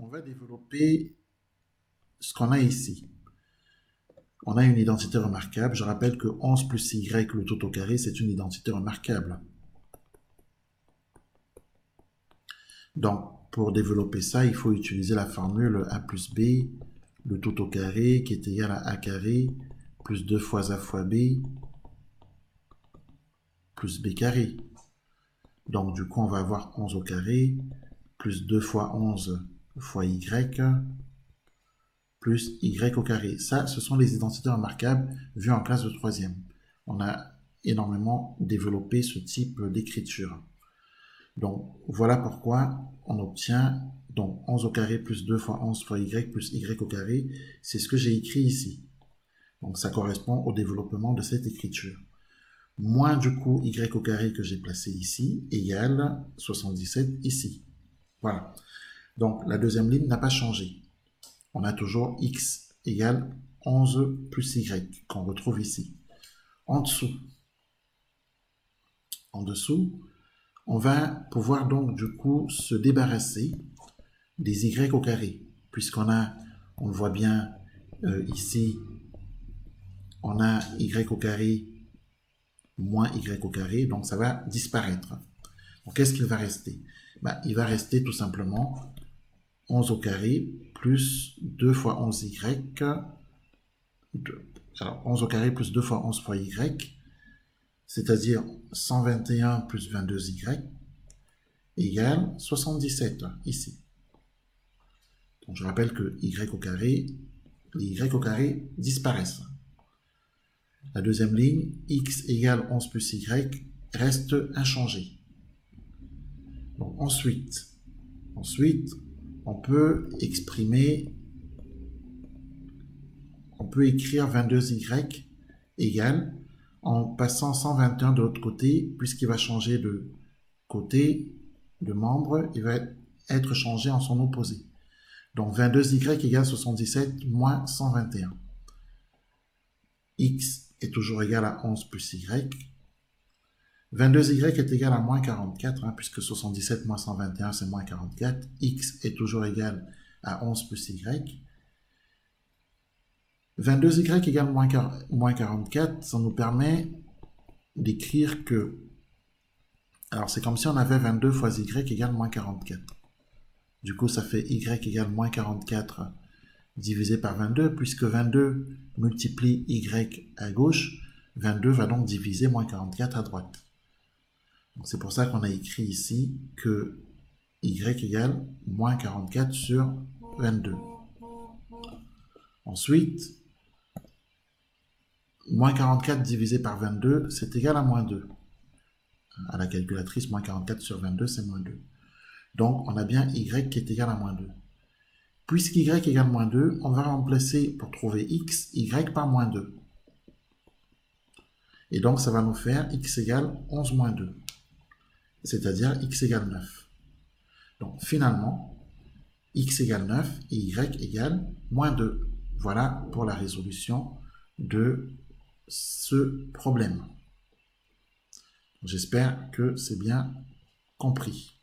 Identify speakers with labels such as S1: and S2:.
S1: on va développer ce qu'on a ici. On a une identité remarquable. Je rappelle que 11 plus y, le tout au carré, c'est une identité remarquable. Donc, pour développer ça, il faut utiliser la formule a plus b, le tout au carré, qui est égal à a carré, plus 2 fois a fois b, plus b carré. Donc, du coup, on va avoir 11 au carré, plus 2 fois 11 fois y, plus y au carré. Ça, ce sont les identités remarquables vues en classe de 3e. On a énormément développé ce type d'écriture. Donc, voilà pourquoi on obtient donc 11 au carré plus 2 fois 11 fois y plus y au carré. C'est ce que j'ai écrit ici. Donc, ça correspond au développement de cette écriture. Moins du coup y au carré que j'ai placé ici, égale 77 ici. Voilà. Donc, la deuxième ligne n'a pas changé. On a toujours x égale 11 plus y, qu'on retrouve ici. En dessous, on va pouvoir donc du coup se débarrasser des y au carré, puisqu'on a, on le voit bien ici, on a y au carré moins y au carré, donc ça va disparaître. Donc qu'est-ce qu'il va rester? Il va rester tout simplement 11 au carré plus 2 fois 11y, alors 11 au carré plus 2 fois 11 fois y, c'est-à-dire 121 plus 22y, égale 77 ici. Donc je rappelle que les y au carré disparaissent. La deuxième ligne, x égale 11 plus y, reste inchangé. Donc ensuite, on peut écrire 22y égale, en passant 121 de l'autre côté, puisqu'il va changer de côté, de membre, il va être changé en son opposé. Donc 22y égale 77 moins 121. X est toujours égal à 11 plus y. 22y est égal à moins 44, puisque 77 moins 121, c'est moins 44. X est toujours égal à 11 plus y. 22y égale moins 44, ça nous permet d'écrire que... Alors, c'est comme si on avait 22 fois y égale moins 44. Du coup, ça fait y égale moins 44 divisé par 22, puisque 22 multiplie y à gauche, 22 va donc diviser moins 44 à droite. C'est pour ça qu'on a écrit ici que y égale moins 44 sur 22. Ensuite, moins 44 divisé par 22, c'est égal à moins 2. À la calculatrice, moins 44 sur 22, c'est moins 2. Donc, on a bien y qui est égal à moins 2. Puisqu'y égale moins 2, on va remplacer, pour trouver x, y par moins 2. Et donc, ça va nous faire x égale 11 moins 2. C'est-à-dire x égale 9. Donc, finalement, x égale 9 et y égale moins 2. Voilà pour la résolution de ce problème. J'espère que c'est bien compris.